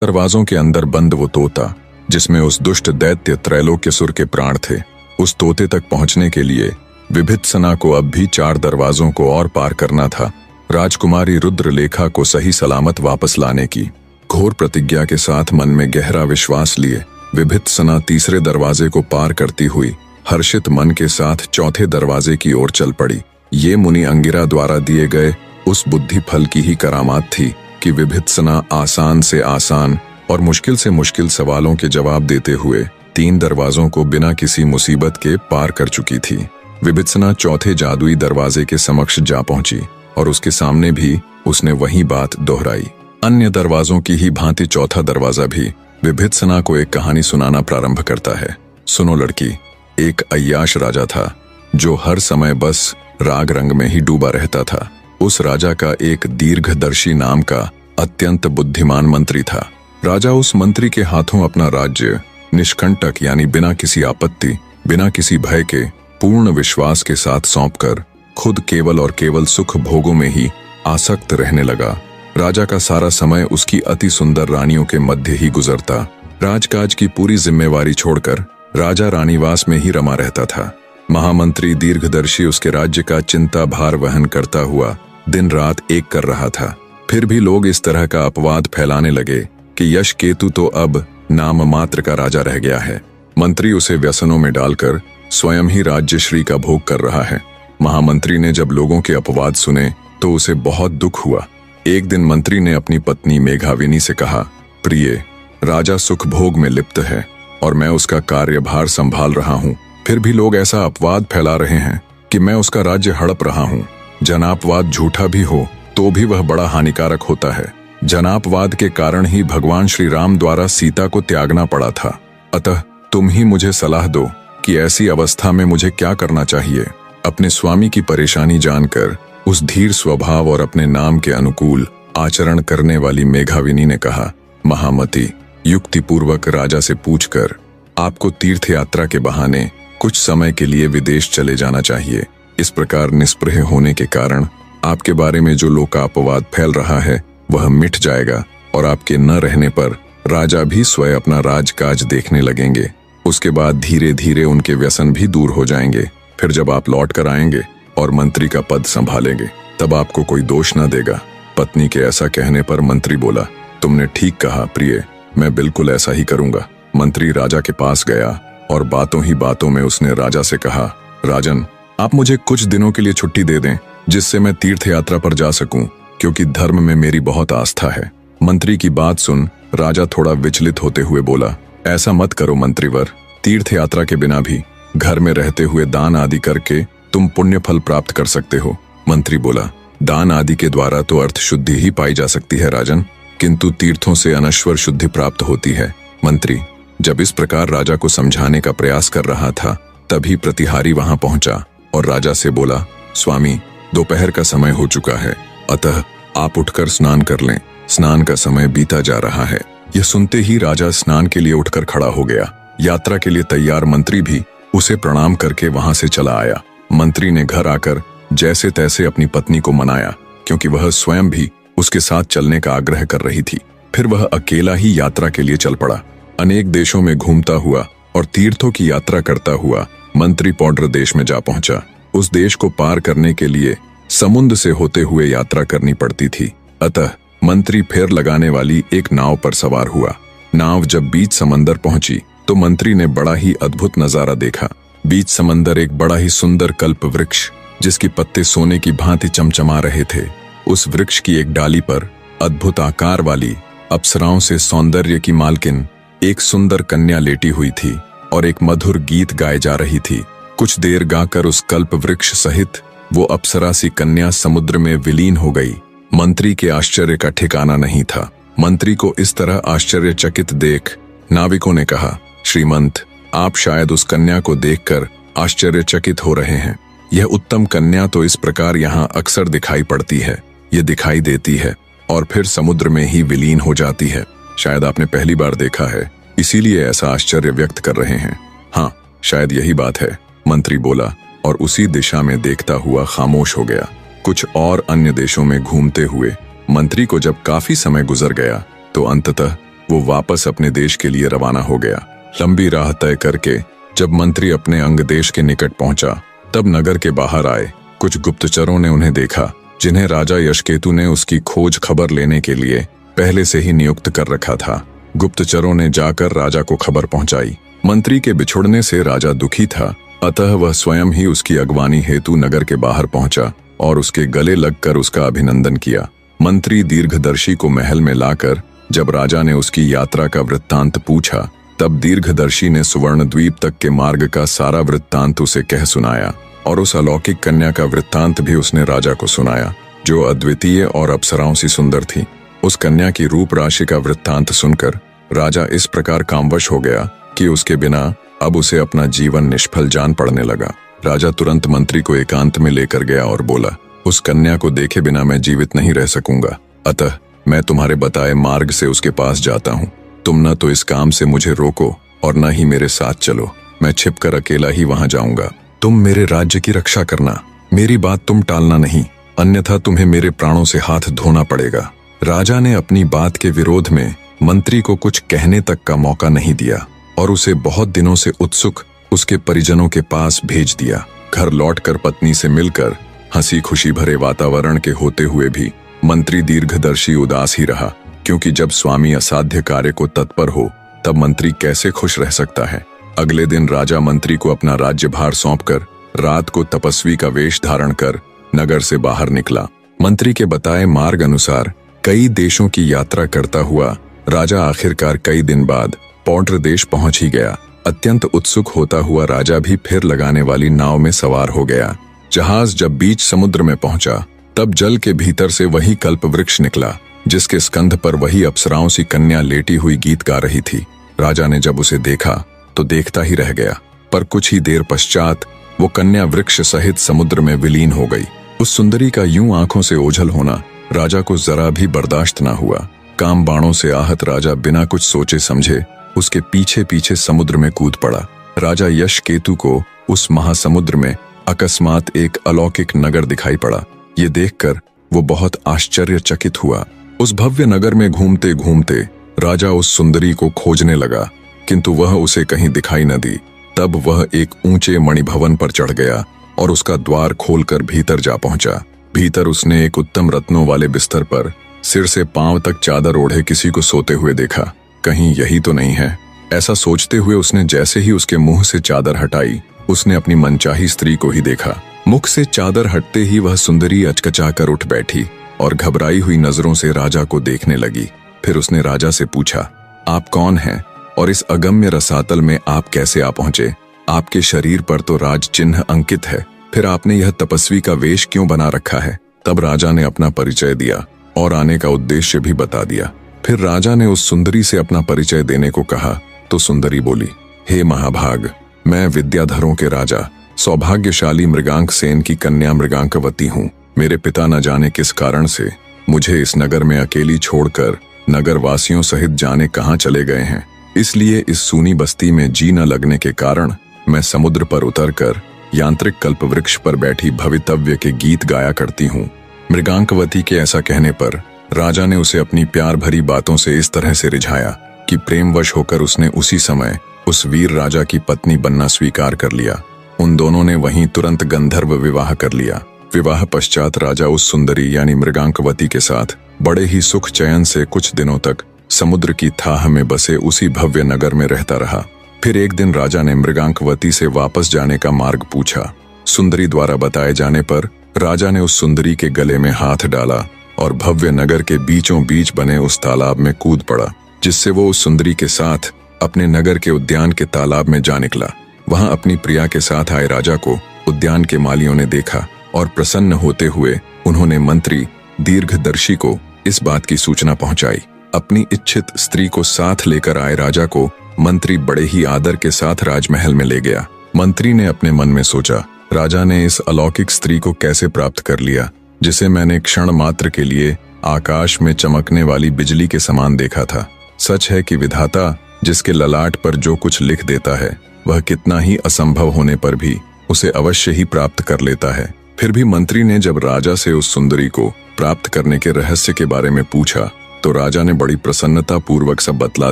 दरवाजों के अंदर बंद वो तोता जिसमें उस दुष्ट दैत्य त्रैलोक्यसुर के प्राण थे, उस तोते तक पहुंचने के लिए विभित्सना को अब भी 4 दरवाजों को और पार करना था। राजकुमारी रुद्रलेखा को सही सलामत वापस लाने की घोर प्रतिज्ञा के साथ मन में गहरा विश्वास लिए विभित्सना तीसरे दरवाजे को पार करती हुई हर्षित मन के साथ चौथे दरवाजे की ओर चल पड़ी। ये मुनि अंगिरा द्वारा दिए गए उस बुद्धि फल की ही करामात थी कि विभित्सना आसान से आसान और मुश्किल से मुश्किल सवालों के जवाब देते हुए 3 दरवाजों को बिना किसी मुसीबत के पार कर चुकी थी। विभित्सना चौथे जादुई दरवाजे के समक्ष जा पहुंची और उसके सामने भी उसने वही बात दोहराई। अन्य दरवाजों की ही भांति चौथा दरवाजा भी विभित्सना को एक कहानी सुनाना प्रारंभ करता है। सुनो लड़की, एक अय्याश राजा था जो हर समय बस राग रंग में ही डूबा रहता था। उस राजा का एक दीर्घदर्शी नाम का अत्यंत बुद्धिमान मंत्री था। राजा उस मंत्री के हाथों अपना राज्य निष्कंटक यानी बिना किसी आपत्ति, बिना किसी भय के पूर्ण विश्वास के साथ सौंपकर खुद केवल और केवल सुख भोगों में ही आसक्त रहने लगा। राजा का सारा समय उसकी अति सुंदर रानियों के मध्य ही गुजरता। राजकाज की पूरी जिम्मेवारी छोड़कर राजा रानीवास में ही रमा रहता था। महामंत्री दीर्घदर्शी उसके राज्य का चिंता भार वहन करता हुआ दिन रात एक कर रहा था। फिर भी लोग इस तरह का अपवाद फैलाने लगे कि यश केतु तो अब नाम मात्र का राजा रह गया है। मंत्री उसे व्यसनों में डालकर स्वयं ही राज्यश्री का भोग कर रहा है। महामंत्री ने जब लोगों के अपवाद सुने तो उसे बहुत दुख हुआ। एक दिन मंत्री ने अपनी पत्नी मेघाविनी से कहा, प्रिय, राजा सुख भोग में लिप्त है और मैं उसका कार्यभार संभाल रहा हूँ। फिर भी लोग ऐसा अपवाद फैला रहे हैं कि मैं उसका राज्य हड़प रहा हूँ। जनापवाद झूठा भी हो तो भी वह बड़ा हानिकारक होता है। जनापवाद के कारण ही भगवान श्री राम द्वारा सीता को त्यागना पड़ा था। अतः तुम ही मुझे सलाह दो कि ऐसी अवस्था में मुझे क्या करना चाहिए। अपने स्वामी की परेशानी जानकर उस धीर स्वभाव और अपने नाम के अनुकूल आचरण करने वाली मेघाविनी ने कहा, महामती, युक्तिपूर्वक राजा से पूछकर आपको तीर्थ यात्रा के बहाने कुछ समय के लिए विदेश चले जाना चाहिए। इस प्रकार निष्प्रह होने के कारण आपके बारे में जो लोकापवाद फैल रहा है वह मिट जाएगा और आपके न रहने पर राजा भी स्वयं अपना राजकाज देखने लगेंगे। उसके बाद धीरे धीरे उनके व्यसन भी दूर हो जाएंगे। फिर जब आप लौट कर आएंगे और मंत्री का पद संभालेंगे तब आपको कोई दोष न देगा। पत्नी के ऐसा कहने पर मंत्री बोला, तुमने ठीक कहा प्रिय, मैं बिल्कुल ऐसा ही करूंगा। मंत्री राजा के पास गया और बातों ही बातों में उसने राजा से कहा, राजन, आप मुझे कुछ दिनों के लिए छुट्टी दे दें जिससे मैं तीर्थ यात्रा पर जा सकूं, क्योंकि धर्म में मेरी बहुत आस्था है। मंत्री की बात सुन राजा थोड़ा विचलित होते हुए बोला, ऐसा मत करो मंत्रीवर, तीर्थ यात्रा के बिना भी घर में रहते हुए दान आदि करके तुम पुण्य फल प्राप्त कर सकते हो। मंत्री बोला, दान आदि के द्वारा तो अर्थ शुद्धि ही पाई जा सकती है राजन, किंतु तीर्थों से अनश्वर शुद्धि प्राप्त होती है। मंत्री जब इस प्रकार राजा को समझाने का प्रयास कर रहा था तभी प्रतिहारी वहां पहुंचा और राजा से बोला, स्वामी, दोपहर का समय हो चुका है, अतः आप उठकर स्नान कर लें, स्नान का समय बीता जा रहा है। यह सुनते ही राजा स्नान के लिए उठकर खड़ा हो गया। यात्रा के लिए तैयार मंत्री भी उसे प्रणाम करके वहां से चला आया। मंत्री ने घर आकर जैसे तैसे अपनी पत्नी को मनाया, क्योंकि वह स्वयं भी उसके साथ चलने का आग्रह कर रही थी। फिर वह अकेला ही यात्रा के लिए चल पड़ा। अनेक देशों में घूमता हुआ और तीर्थों की यात्रा करता हुआ मंत्री पौड्र देश में जा पहुंचा। उस देश को पार करने के लिए समुद्र से होते हुए यात्रा करनी पड़ती थी, अतः मंत्री फेर लगाने वाली एक नाव पर सवार हुआ। नाव जब बीच समंदर पहुंची तो मंत्री ने बड़ा ही अद्भुत नजारा देखा। बीच समंदर एक बड़ा ही सुंदर कल्प वृक्ष जिसकी पत्ते सोने की भांति चमचमा रहे थे। उस वृक्ष की एक डाली पर अद्भुत आकार वाली अप्सराओं से सौंदर्य की मालकिन एक सुंदर कन्या लेटी हुई थी और एक मधुर गीत गाए जा रही थी। कुछ देर गाकर उस कल्प वृक्ष सहित वो अप्सरा सी कन्या समुद्र में विलीन हो गई। मंत्री के आश्चर्य का ठिकाना नहीं था। मंत्री को इस तरह आश्चर्यचकित देख नाविकों ने कहा, श्रीमंत, आप शायद उस कन्या को देखकर आश्चर्यचकित हो रहे हैं। यह उत्तम कन्या तो इस प्रकार यहाँ अक्सर दिखाई पड़ती है। ये दिखाई देती है और फिर समुद्र में ही विलीन हो जाती है। शायद आपने पहली बार देखा है, इसीलिए ऐसा आश्चर्य व्यक्त कर रहे हैं। हाँ, शायद यही बात है, मंत्री बोला और उसी दिशा में देखता हुआ खामोश हो गया। कुछ और अन्य देशों में घूमते हुए मंत्री को जब काफी समय गुजर गया तो अंततः वो वापस अपने देश के लिए रवाना हो गया। लंबी राह तय करके जब मंत्री अपने अंग देश के निकट पहुंचा, तब नगर के बाहर आए कुछ गुप्तचरों ने उन्हें देखा, जिन्हें राजा यशकेतु ने उसकी खोज खबर लेने के लिए पहले से ही नियुक्त कर रखा था। गुप्तचरों ने जाकर राजा को खबर पहुंचाई। मंत्री के बिछुड़ने से राजा दुखी था, अतः वह स्वयं ही उसकी अगवानी हेतु नगर के बाहर पहुंचा और उसके गले लगकर उसका अभिनंदन किया। मंत्री दीर्घदर्शी को महल में लाकर जब राजा ने उसकी यात्रा का वृत्तांत पूछा, तब दीर्घदर्शी ने सुवर्ण द्वीप तक के मार्ग का सारा वृत्तांत उसे कह सुनाया और उस अलौकिक कन्या का वृत्तांत भी उसने राजा को सुनाया, जो अद्वितीय और अप्सराओं सी सुंदर थी। उस कन्या की रूप राशि का वृत्तांत सुनकर राजा इस प्रकार कामवश हो गया कि उसके बिना अब उसे अपना जीवन निष्फल जान पड़ने लगा। राजा तुरंत मंत्री को एकांत में लेकर गया और बोला, उस कन्या को देखे बिना मैं जीवित नहीं रह सकूंगा, अतः मैं तुम्हारे बताए मार्ग से उसके पास जाता हूँ। तुम न तो इस काम से मुझे रोको और न ही मेरे साथ चलो, मैं छिपकर अकेला ही वहां जाऊंगा। तुम मेरे राज्य की रक्षा करना, मेरी बात तुम टालना नहीं, अन्यथा तुम्हें मेरे प्राणों से हाथ धोना पड़ेगा। राजा ने अपनी बात के विरोध में मंत्री को कुछ कहने तक का मौका नहीं दिया और उसे बहुत दिनों से उत्सुक उसके परिजनों के पास भेज दिया। घर लौटकर पत्नी से मिलकर हंसी खुशी भरे वातावरण के होते हुए भी मंत्री दीर्घदर्शी उदास ही रहा, क्योंकि जब स्वामी असाध्य कार्य को तत्पर हो तब मंत्री कैसे खुश रह सकता है। अगले दिन राजा मंत्री को अपना राज्यभार सौंपकर रात को तपस्वी का वेश धारण कर नगर से बाहर निकला। मंत्री के बताए मार्ग अनुसार कई देशों की यात्रा करता हुआ राजा आखिरकार कई दिन बाद पौंड्र देश पहुंच ही गया। अत्यंत उत्सुक होता हुआ राजा भी फिर लगाने वाली नाव में सवार हो गया। जहाज जब बीच समुद्र में पहुंचा, तब जल के भीतर से वही कल्प वृक्ष निकला, जिसके स्कंध पर वही अप्सराओं सी कन्या लेटी हुई गीत गा रही थी। राजा ने जब उसे देखा तो देखता ही रह गया, पर कुछ ही देर पश्चात वो कन्या वृक्ष सहित समुद्र में विलीन हो गई। उस सुंदरी का यूं आंखों से ओझल होना राजा को जरा भी बर्दाश्त ना हुआ। काम बाणों से आहत राजा बिना कुछ सोचे समझे उसके पीछे पीछे समुद्र में कूद पड़ा। राजा यशकेतु को उस महासमुद्र में अकस्मात एक अलौकिक नगर दिखाई पड़ा। ये देखकर वो बहुत आश्चर्यचकित हुआ। उस भव्य नगर में घूमते घूमते राजा उस सुंदरी को खोजने लगा, किंतु वह उसे कहीं दिखाई न दी। तब वह एक ऊंचे मणिभवन पर चढ़ गया और उसका द्वार खोलकर भीतर जा पहुंचा। भीतर उसने एक उत्तम रत्नों वाले बिस्तर पर सिर से पांव तक चादर ओढ़े किसी को सोते हुए देखा। कहीं यही तो नहीं है, ऐसा सोचते हुए उसने जैसे ही उसके मुंह से चादर हटाई, उसने अपनी मनचाही स्त्री को ही देखा। मुख से चादर हटते ही वह सुंदरी अचकचा कर उठ बैठी और घबराई हुई नजरों से राजा को देखने लगी। फिर उसने राजा से पूछा, आप कौन हैं और इस अगम्य रसातल में आप कैसे आ पहुंचे? आपके शरीर पर तो राज चिन्ह अंकित है, फिर आपने यह तपस्वी का वेश क्यों बना रखा है? तब राजा ने अपना परिचय दिया और आने का उद्देश्य भी बता दिया। फिर राजा ने उस सुंदरी से अपना परिचय देने को कहा तो सुंदरी बोली, हे महाभाग, मैं विद्याधरों के राजा सौभाग्यशाली मृगांक सेन की कन्या मृगांकवती हूँ। मेरे पिता न जाने किस कारण से मुझे इस नगर में अकेली छोड़कर नगर वासियों सहित जाने कहाँ चले गए हैं, इसलिए इस सूनी बस्ती में जी न लगने के कारण मैं समुद्र पर उतरकर यांत्रिक कल्पवृक्ष पर बैठी भवितव्य के गीत गाया करती हूँ। मृगांकवती के ऐसा कहने पर राजा ने उसे अपनी प्यार भरी बातों से इस तरह से रिझाया कि प्रेमवश होकर उसने उसी समय उस वीर राजा की पत्नी बनना स्वीकार कर लिया। उन दोनों ने वहीं तुरंत गंधर्व विवाह कर लिया। विवाह पश्चात राजा उस सुंदरी यानी मृगांकवती के साथ बड़े ही सुख चयन से कुछ दिनों तक समुद्र की थाह में बसे उसी भव्य नगर में रहता रहा। फिर एक दिन राजा ने मृगांकवती से वापस जाने का मार्ग पूछा। सुंदरी द्वारा बताए जाने पर राजा ने उस सुंदरी के गले में हाथ डाला और भव्य नगर के बीचों बीच बने उस तालाब में कूद पड़ा, जिससे वो उस सुंदरी के साथ अपने नगर के उद्यान के तालाब में जा निकला। वहां अपनी प्रिया के साथ आए राजा को उद्यान के मालियों ने देखा और प्रसन्न होते हुए उन्होंने मंत्री दीर्घदर्शी को इस बात की सूचना पहुंचाई। अपनी इच्छित स्त्री को साथ लेकर आए राजा को मंत्री बड़े ही आदर के साथ राजमहल में ले गया। मंत्री ने अपने मन में सोचा, राजा ने इस अलौकिक स्त्री को कैसे प्राप्त कर लिया, जिसे मैंने क्षण मात्र के लिए आकाश में चमकने वाली बिजली के समान देखा था। सच है कि विधाता जिसके ललाट पर जो कुछ लिख देता है, वह कितना ही असंभव होने पर भी उसे अवश्य ही प्राप्त कर लेता है। फिर भी मंत्री ने जब राजा से उस सुंदरी को प्राप्त करने के रहस्य के बारे में पूछा, तो राजा ने बड़ी प्रसन्नता पूर्वक सब बतला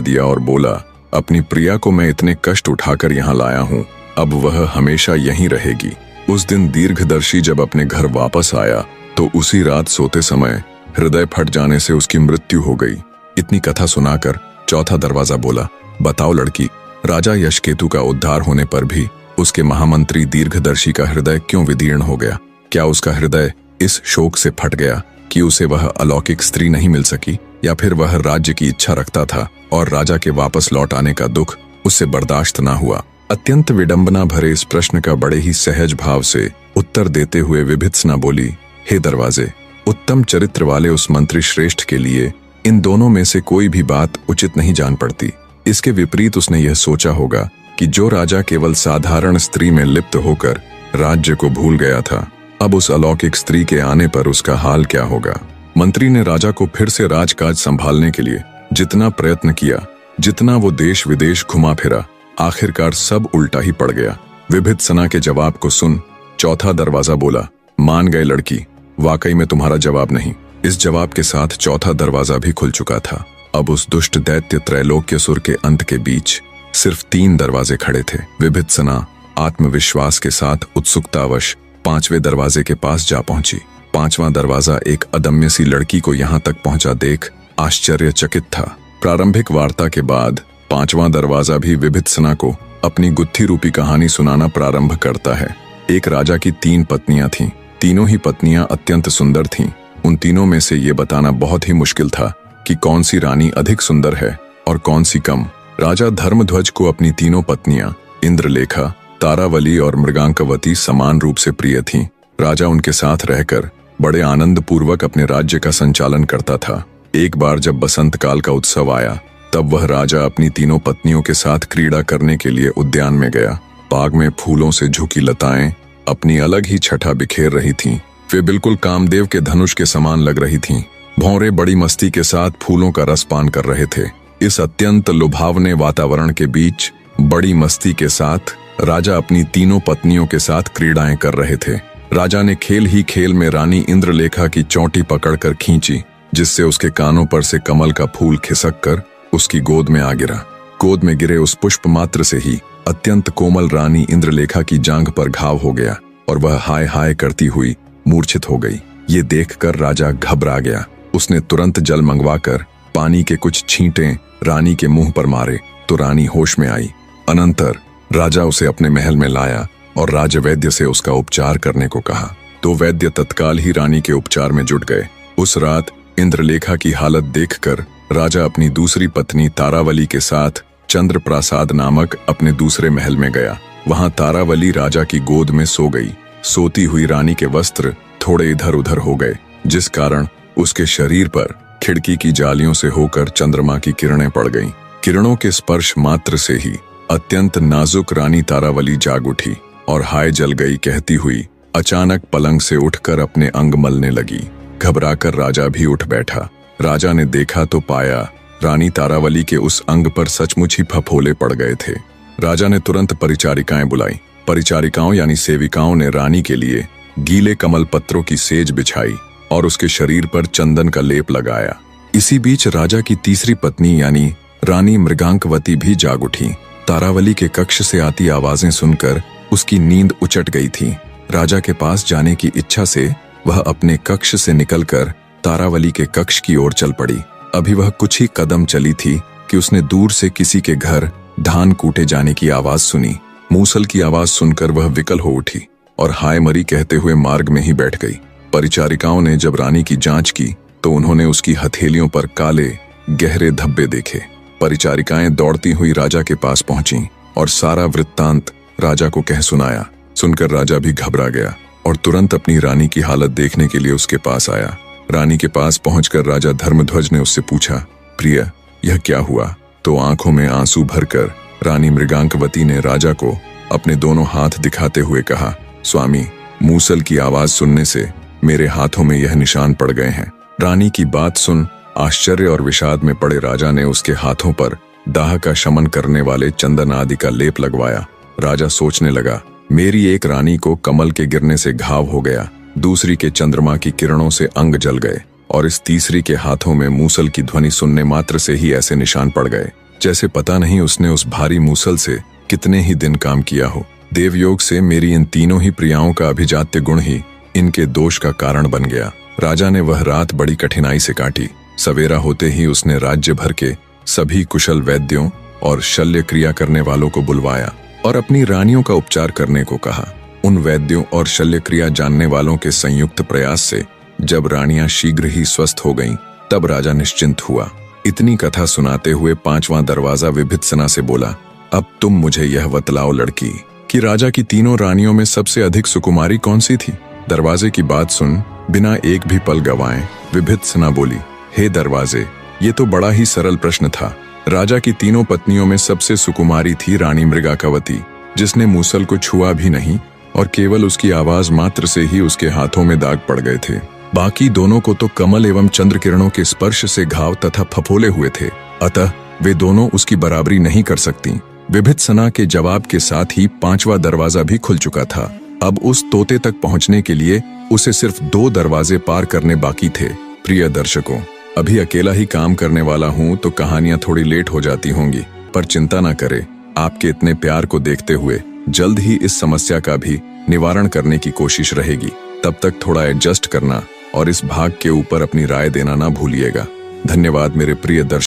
दिया और बोला, अपनी प्रिया को मैं इतने कष्ट उठाकर यहाँ लाया हूँ, अब वह हमेशा यहीं रहेगी। उस दिन दीर्घदर्शी जब अपने घर वापस आया तो उसी रात सोते समय हृदय फट जाने से उसकी मृत्यु हो गई। इतनी कथा सुनाकर चौथा दरवाजा बोला, बताओ लड़की, राजा यशकेतु का उद्धार होने पर भी उसके महामंत्री दीर्घदर्शी का हृदय क्यों विदीर्ण हो गया? क्या उसका हृदय इस शोक से फट गया कि उसे वह अलौकिक स्त्री नहीं मिल सकी, या फिर वह राज्य की इच्छा रखता था और राजा के वापस लौट आने का दुख उससे बर्दाश्त ना हुआ? अत्यंत विडंबना भरे इस प्रश्न का बड़े ही सहज भाव से उत्तर देते हुए विभित्सना बोली, हे दरवाजे, उत्तम चरित्र वाले उस मंत्री श्रेष्ठ के लिए इन दोनों में से कोई भी बात उचित नहीं जान पड़ती। इसके विपरीत उसने यह सोचा होगा कि जो राजा केवल साधारण स्त्री में लिप्त होकर राज्य को भूल गया था, अब उस अलौकिक स्त्री के आने पर उसका हाल क्या होगा। मंत्री ने राजा को फिर से राजकाज संभालने के लिए जितना प्रयत्न किया, जितना वो देश विदेश घुमा फिरा, आखिरकार सब उल्टा ही पड़ गया। विभित्सना के जवाब को सुन चौथा दरवाजा बोला, मान गए लड़की, वाकई में तुम्हारा जवाब नहीं। इस जवाब के साथ चौथा दरवाजा भी खुल चुका था। अब उस दुष्ट दैत्य त्रैलोक्यसुर के अंत के बीच सिर्फ 3 दरवाजे खड़े थे। विभित्सना आत्मविश्वास के साथ उत्सुकतावश 5वें दरवाजे के पास जा पहुंची। 5वां दरवाजा एक अदम्य सी लड़की को यहाँ तक पहुंचा देख आश्चर्यचकित था। प्रारंभिक वार्ता के बाद 5वां दरवाजा भी विभित्सना को अपनी गुत्थी रूपी कहानी सुनाना प्रारंभ करता है। एक राजा की 3 पत्नियां थीं। तीनों ही पत्नियां अत्यंत सुंदर थीं। उन तीनों में से ये बताना बहुत ही मुश्किल था कि कौन सी रानी अधिक सुंदर है और कौन सी कम। राजा धर्मध्वज को अपनी तीनों पत्नियां इंद्रलेखा, तारावली और मृगांकवती समान रूप से प्रिय थीं। राजा उनके साथ रहकर बड़े आनंद पूर्वक अपने राज्य का संचालन करता था। एक बार जब बसंत काल का उत्सव आया, तब वह राजा अपनी तीनों पत्नियों के साथ क्रीड़ा करने के लिए उद्यान में गया। बाग में फूलों से झुकी लताएं अपनी अलग ही छटा बिखेर रही थीं। वे बिल्कुल कामदेव के धनुष के समान लग रही थीं। भौरे बड़ी मस्ती के साथ फूलों का रस पान कर रहे थे। इस अत्यंत लुभावने वातावरण के बीच बड़ी मस्ती के साथ राजा अपनी तीनों पत्नियों के साथ क्रीड़ाएं कर रहे थे। राजा ने खेल ही खेल में रानी इंद्रलेखा की चोटी पकड़कर खींची, जिससे उसके कानों पर से कमल का फूल खिसक कर उसकी गोद में आ गिरा। गोद में गिरे उस पुष्प मात्र से ही अत्यंत कोमल रानी इंद्रलेखा की जांघ पर घाव हो गया और वह हाय हाय करती हुई मूर्छित हो गई। ये देखकर राजा घबरा गया। उसने तुरंत जल मंगवाकर पानी के कुछ छींटे रानी के मुंह पर मारे तो रानी होश में आई। अनंतर राजा उसे अपने महल में लाया और राजवैद्य से उसका उपचार करने को कहा। तो वैद्य तत्काल ही रानी के उपचार में जुट गए। उस रात इंद्रलेखा की हालत देखकर राजा अपनी दूसरी पत्नी तारावली के साथ चंद्रप्रासाद नामक अपने दूसरे महल में गया। वहां तारावली राजा की गोद में सो गई। सोती हुई रानी के वस्त्र थोड़े इधर उधर हो गए, जिस कारण उसके शरीर पर खिड़की की जालियों से होकर चंद्रमा की किरणें पड़ गईं। किरणों के स्पर्श मात्र से ही अत्यंत नाजुक रानी तारावली जाग उठी और हाय जल गई कहती हुई अचानक पलंग से उठकर अपने अंग मलने लगी। घबराकर राजा भी उठ बैठा। राजा ने देखा तो पाया रानी तारावली के उस अंग पर सचमुच ही फफोले पड़ गए थे। राजा ने तुरंत परिचारिकाएं बुलाई। परिचारिकाओं यानी सेविकाओं ने रानी के लिए गीले कमल पत्रों की सेज बिछाई और उसके शरीर पर चंदन का लेप लगाया। इसी बीच राजा की तीसरी पत्नी यानी रानी मृगांकवती भी जाग उठी। तारावली के कक्ष से आती आवाजें सुनकर उसकी नींद उचट गई थी। राजा के पास जाने की इच्छा से वह अपने कक्ष से निकलकर तारावली के कक्ष की ओर चल पड़ी। अभी वह कुछ ही कदम चली थी कि उसने दूर से किसी के घर धान कूटे जाने की आवाज सुनी। मूसल की आवाज सुनकर वह विकल हो उठी और हाय मरी कहते हुए मार्ग में ही बैठ गई। परिचारिकाओं ने जब रानी की जांच की तो उन्होंने उसकी हथेलियों पर काले गहरे धब्बे देखे। परिचारिकाएं दौड़ती हुई राजा के पास पहुंची और सारा वृत्तांत राजा को कह सुनाया। सुनकर राजा भी घबरा गया और तुरंत अपनी रानी की हालत देखने के लिए उसके पास आया। रानी के पास पहुंचकर राजा धर्मध्वज ने उससे पूछा, प्रिय, यह क्या हुआ? तो आंखों में आंसू भरकर रानी मृगांकवती ने राजा को अपने दोनों हाथ दिखाते हुए कहा, स्वामी, मूसल की आवाज सुनने से मेरे हाथों में यह निशान पड़ गए हैं। रानी की बात सुन आश्चर्य और विषाद में पड़े राजा ने उसके हाथों पर दाह का शमन करने वाले चंदन आदि का लेप लगवाया। राजा सोचने लगा, मेरी एक रानी को कमल के गिरने से घाव हो गया, दूसरी के चंद्रमा की किरणों से अंग जल गए, और इस तीसरी के हाथों में मूसल की ध्वनि सुनने मात्र से ही ऐसे निशान पड़ गए जैसे पता नहीं उसने उस भारी मूसल से कितने ही दिन काम किया हो। देवयोग से मेरी इन तीनों ही प्रियाओं का अभिजात्य गुण ही इनके दोष का कारण बन गया। राजा ने वह रात बड़ी कठिनाई से काटी। सवेरा होते ही उसने राज्य भर के सभी कुशल वैद्यों और शल्य क्रिया करने वालों को बुलवाया और अपनी रानियों का उपचार करने को कहा। उन वैद्यों और शल्य क्रिया जानने वालों के संयुक्त प्रयास से जब रानियां शीघ्र ही स्वस्थ हो गईं, तब राजा निश्चिंत हुआ। इतनी कथा सुनाते हुए 5वां दरवाजा विभित्सना से बोला, अब तुम मुझे यह बतलाओ लड़की कि राजा की तीनों रानियों में सबसे अधिक सुकुमारी कौन सी थी। दरवाजे की बात सुन बिना एक भी पल गवाए विभित्सना बोली, हे दरवाजे, ये तो बड़ा ही सरल प्रश्न था। राजा की तीनों पत्नियों में सबसे सुकुमारी थी रानी मृगाकवती, जिसने मूसल को छुआ भी नहीं और केवल उसकी आवाज मात्र से ही उसके हाथों में दाग पड़ गए थे। बाकी दोनों को तो कमल एवं चंद्र किरणों के स्पर्श से घाव तथा फफोले हुए थे, अतः वे दोनों उसकी बराबरी नहीं कर सकती। विभित्सना के जवाब के साथ ही 5वां दरवाजा भी खुल चुका था। अब उस तोते तक पहुंचने के लिए उसे सिर्फ 2 दरवाजे पार करने बाकी थे। प्रिय दर्शकों, अभी अकेला ही काम करने वाला हूं तो कहानियां थोड़ी लेट हो जाती होंगी, पर चिंता न करें, आपके इतने प्यार को देखते हुए जल्द ही इस समस्या का भी निवारण करने की कोशिश रहेगी। तब तक थोड़ा एडजस्ट करना और इस भाग के ऊपर अपनी राय देना ना भूलिएगा। धन्यवाद मेरे प्रिय दर्शक।